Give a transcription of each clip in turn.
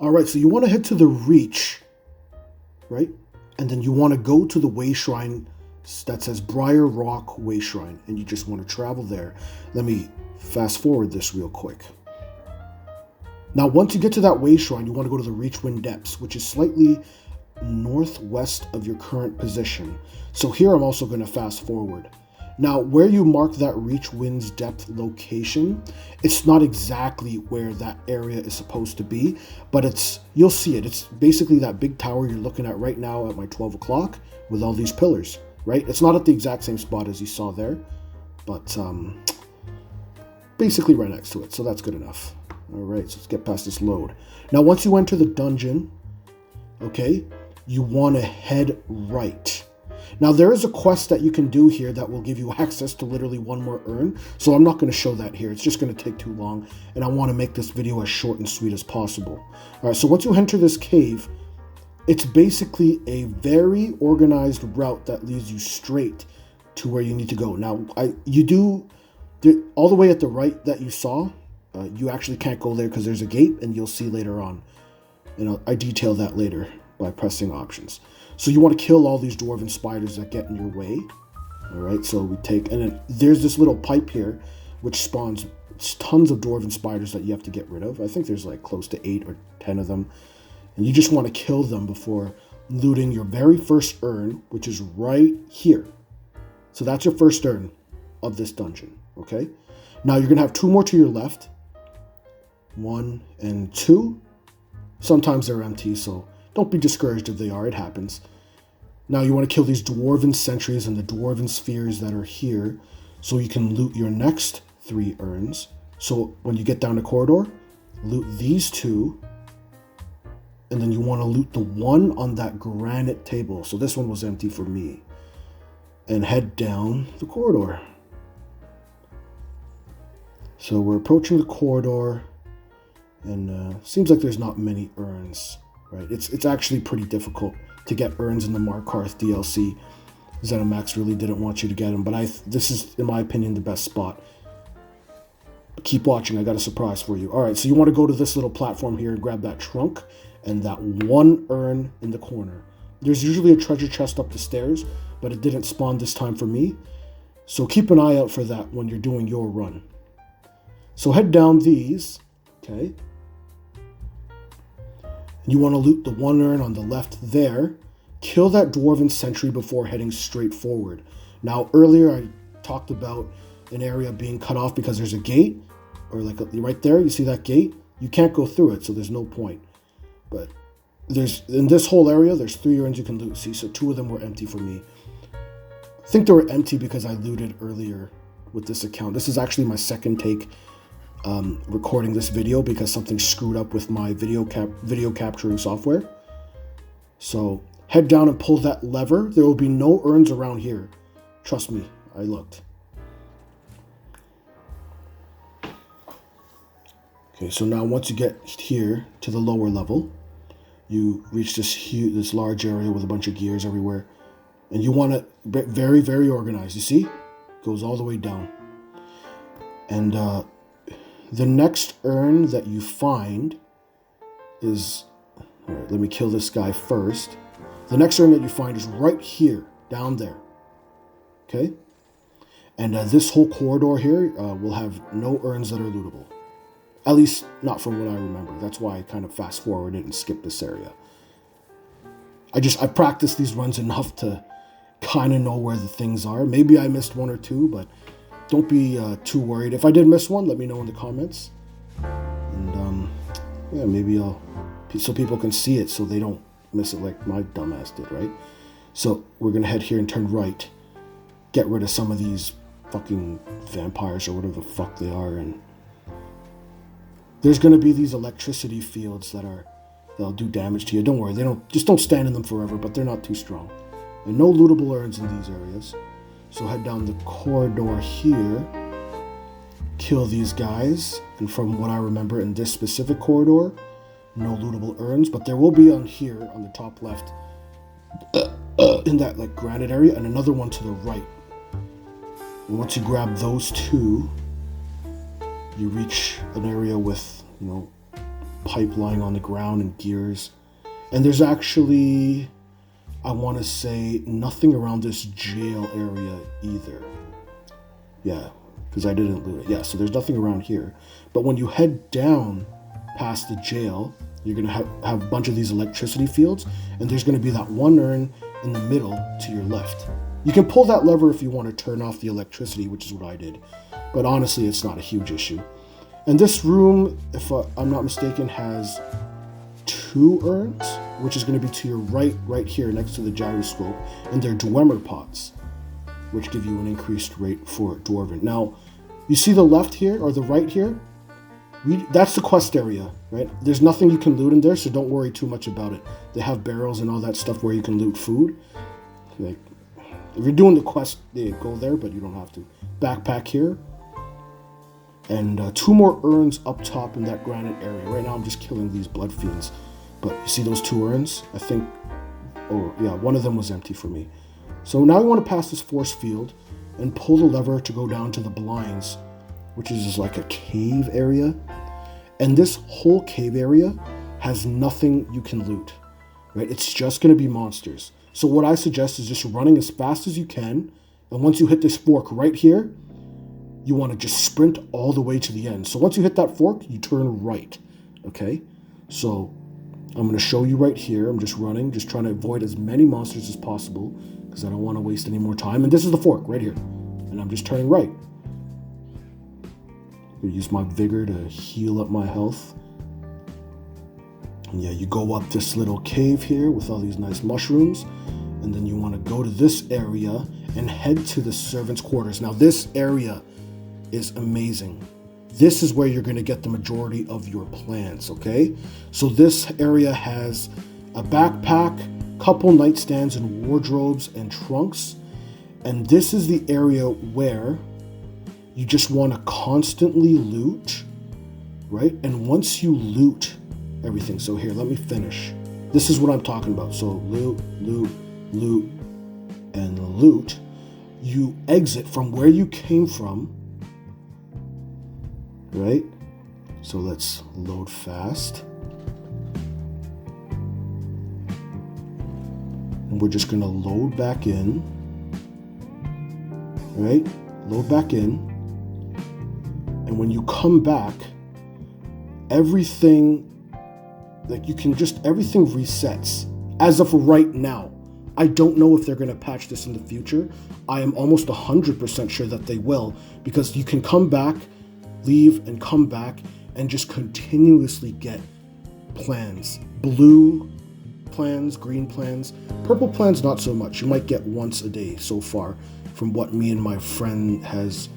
All right, so you want to head to the Reach, right? And then you want to go to the way shrine that says Briar Rock Way Shrine, and you just want to travel there. Let me fast forward this real quick. Now, once you get to that way shrine, you want to go to the Reachwind Depths, which is slightly northwest of your current position. So here I'm also going to fast forward. Now, where you mark that Reachwind's Depth location, it's not exactly where that area is supposed to be, but you'll see it. It's basically that big tower you're looking at right now at my 12 o'clock with all these pillars, right? It's not at the exact same spot as you saw there, but basically right next to it, so that's good enough. All right, so let's get past this load. Now, once you enter the dungeon, okay, you want to head right. Now, there is a quest that you can do here that will give you access to literally one more urn, so I'm not going to show that here. It's just going to take too long, and I want to make this video as short and sweet as possible. All right, so once you enter this cave, it's basically a very organized route that leads you straight to where you need to go. Now, all the way at the right that you saw, you actually can't go there because there's a gate, and you'll see later on. And I detail that later by pressing options. So you want to kill all these dwarven spiders that get in your way. All right, so we take, and then there's this little pipe here, which spawns tons of dwarven spiders that you have to get rid of. I think there's like close to 8 or 10 of them. And you just want to kill them before looting your very first urn, which is right here. So that's your first urn of this dungeon, okay? Now you're going to have 2 more to your left. 1 and 2. Sometimes they're empty, so don't be discouraged if they are. It happens. Now you want to kill these dwarven sentries and the dwarven spheres that are here so you can loot your next 3 urns. So when you get down the corridor, loot these 2. And then you want to loot the one on that granite table. So this one was empty for me. And head down the corridor. So we're approaching the corridor. And seems like there's not many urns, right? It's actually pretty difficult to get urns in the Markarth DLC. ZeniMax really didn't want you to get them, but this is, in my opinion, the best spot. Keep watching, I got a surprise for you. All right, so you want to go to this little platform here and grab that trunk and that 1 urn in the corner. There's usually a treasure chest up the stairs, but it didn't spawn this time for me. So keep an eye out for that when you're doing your run. So head down these, okay? You want to loot the 1 urn on the left there. Kill that dwarven sentry before heading straight forward. Now, earlier I talked about an area being cut off because there's a gate, or like right there, you see that gate? You can't go through it, so there's no point. But in this whole area, there's 3 urns you can loot. See, so 2 of them were empty for me. I think they were empty because I looted earlier with this account. This is actually my second take recording this video because something screwed up with my video capturing software. So head down and pull that lever. There will be no urns around here. Trust me, I looked. Okay, so now once you get here to the lower level, you reach this large area with a bunch of gears everywhere, and you want to be very, very organized. You see, goes all the way down, and the next urn that you find is, all right, let me kill this guy first. The next urn that you find is right here, down there. Okay? And this whole corridor here will have no urns that are lootable. At least, not from what I remember. That's why I kind of fast forwarded and skipped this area. I practiced these runs enough to kind of know where the things are. Maybe I missed 1 or 2, but don't be too worried. If I did miss one, let me know in the comments. And yeah, maybe so people can see it so they don't miss it like my dumbass did, right? So we're going to head here and turn right. Get rid of some of these fucking vampires or whatever the fuck they are. And there's going to be these electricity fields that'll do damage to you. Don't worry, just don't stand in them forever, but they're not too strong. And no lootable urns in these areas. So head down the corridor here, kill these guys, and from what I remember in this specific corridor, no lootable urns, but there will be on here, on the top left, in that like granite area, and another one to the right. And once you grab those 2, you reach an area with, pipe lying on the ground and gears. And there's actually, I want to say, nothing around this jail area either. Yeah, because I didn't loot it. Yeah, so there's nothing around here. But when you head down past the jail, you're going to have a bunch of these electricity fields, and there's going to be that one urn in the middle to your left. You can pull that lever if you want to turn off the electricity, which is what I did. But honestly, it's not a huge issue. And this room, if I'm not mistaken, has 2 urns, which is going to be to your right here next to the gyroscope, and they're Dwemer pots, which give you an increased rate for Dwarven. Now, you see the left here, or the right here? That's the quest area, right? There's nothing you can loot in there, so don't worry too much about it. They have barrels and all that stuff where you can loot food. Like, if you're doing the quest, yeah, go there, but you don't have to. Backpack here. And 2 more urns up top in that granite area. Right now I'm just killing these blood fiends. But you see those 2 urns? I think, oh yeah, one of them was empty for me. So now you want to pass this force field and pull the lever to go down to the blinds, which is just like a cave area. And this whole cave area has nothing you can loot, right? It's just going to be monsters. So what I suggest is just running as fast as you can. And once you hit this fork right here, you want to just sprint all the way to the end. So once you hit that fork, you turn right, okay? So I'm going to show you right here. I'm just running, just trying to avoid as many monsters as possible because I don't want to waste any more time. And this is the fork right here. And I'm just turning right. I'm going to use my vigor to heal up my health. And yeah, you go up this little cave here with all these nice mushrooms. And then you want to go to this area and head to the servants' quarters. Now this area is amazing. This is where you're going to get the majority of your plants, okay? So this area has a backpack, couple nightstands and wardrobes and trunks. And this is the area where you just want to constantly loot, right? And once you loot everything, so here, let me finish. This is what I'm talking about. So loot, loot, loot, and loot. You exit from where you came from, right? So let's load fast. And we're just going to load back in, right? Load back in. And when you come back, everything, like you can just, everything resets as of right now. I don't know if they're going to patch this in the future. I am almost 100% sure that they will, because you can come back, leave, and come back and just continuously get plans. Blue plans, green plans, purple plans, not so much. You might get once a day so far from what me and my friend has,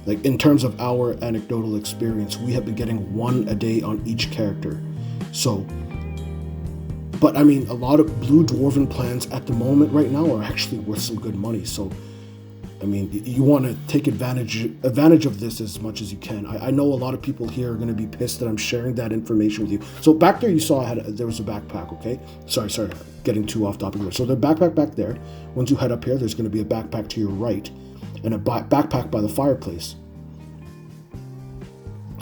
like in terms of our anecdotal experience, we have been getting 1 a day on each character. So, but I mean, a lot of blue dwarven plans at the moment right now are actually worth some good money. So, I mean, you want to take advantage of this as much as you can. I know a lot of people here are going to be pissed that I'm sharing that information with you. So back there, you saw there was a backpack, okay? Sorry, getting too off topic here. So the backpack back there, once you head up here, there's going to be a backpack to your right and a backpack by the fireplace.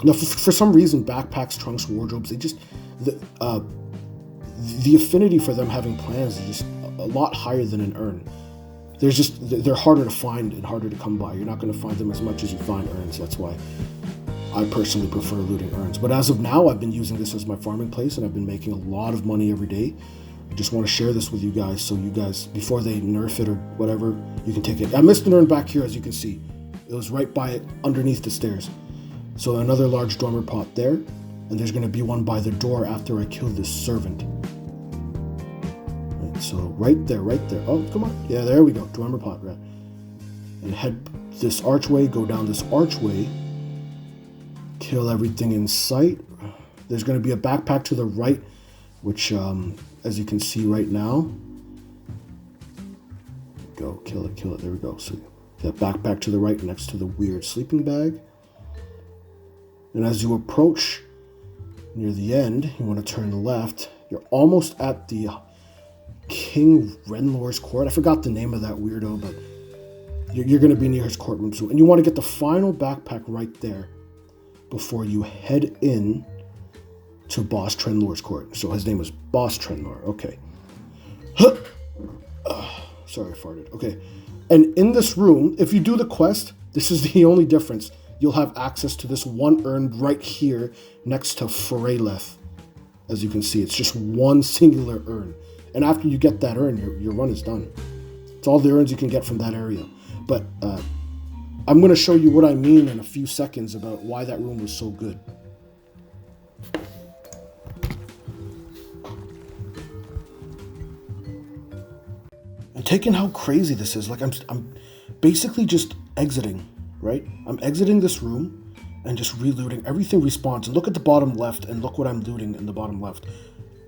Now, for some reason, backpacks, trunks, wardrobes, they just, the affinity for them having plans is just a lot higher than an urn. They're harder to find and harder to come by. You're not going to find them as much as you find urns. That's why I personally prefer looting urns. But as of now, I've been using this as my farming place, and I've been making a lot of money every day. I just want to share this with you guys, so you guys, before they nerf it or whatever, you can take it. I missed an urn back here, as you can see. It was right by it, underneath the stairs. So another large dormer pot there, and there's going to be one by the door after I kill this servant. So right there. Oh, come on. Yeah, there we go. Dwemer pot, right? And head this archway, go down this archway, kill everything in sight. There's going to be a backpack to the right, which, as you can see right now, go, kill it. There we go. So that backpack to the right next to the weird sleeping bag. And as you approach near the end, you want to turn left. You're almost at the King Renlor's court. I forgot the name of that weirdo, but you're going to be near his courtroom soon. And you want to get the final backpack right there before you head in to Boss Trenlor's court. So his name was Boss Trenlor. Okay. Sorry, I farted. Okay. And in this room, if you do the quest, this is the only difference. You'll have access to this one urn right here next to Fereleth. As you can see, it's just one singular urn. And after you get that urn, your run is done. It's all the urns you can get from that area. But I'm going to show you what I mean in a few seconds about why that room was so good. And take in how crazy this is. Like I'm basically just exiting, right? I'm exiting this room and just relooting. Everything respawns. And look at the bottom left, and look what I'm looting in the bottom left.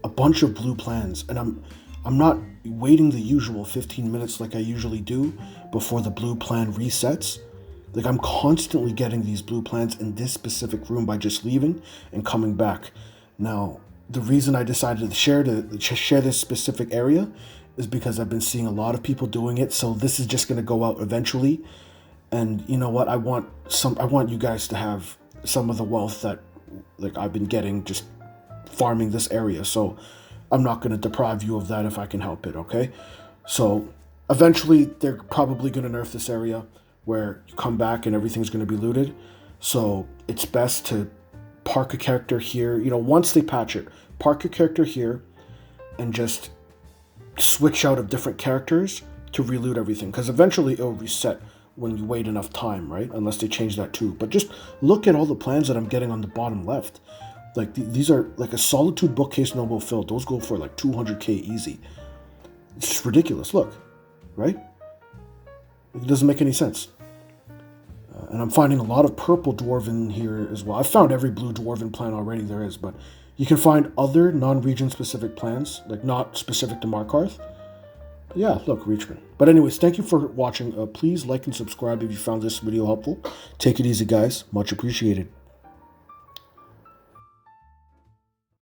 A bunch of blue plans, and I'm not waiting the usual 15 minutes like I usually do before the blue plan resets. Like, I'm constantly getting these blue plans in this specific room by just leaving and coming back. Now, the reason I decided to share this specific area is because I've been seeing a lot of people doing it. So this is just going to go out eventually. And you know what? I want you guys to have some of the wealth that like I've been getting just farming this area. So I'm not going to deprive you of that if I can help it. Okay. So eventually they're probably going to nerf this area where you come back and everything's going to be looted. So it's best to park a character here. You know, once they patch it, park your character here and just switch out of different characters to reloot everything. Because eventually it'll reset when you wait enough time, right? Unless they change that too. But just look at all the plans that I'm getting on the bottom left. Like these are like a Solitude bookcase noble filled. Those go for like 200k easy. It's just ridiculous. Look, right? It doesn't make any sense. And I'm finding a lot of purple dwarven here as well. I've found every blue dwarven plan already there is, but you can find other non-region specific plans, like not specific to Markarth. But yeah, look, Reachman. But anyways, thank you for watching. Please like and subscribe if you found this video helpful. Take it easy, guys. Much appreciated.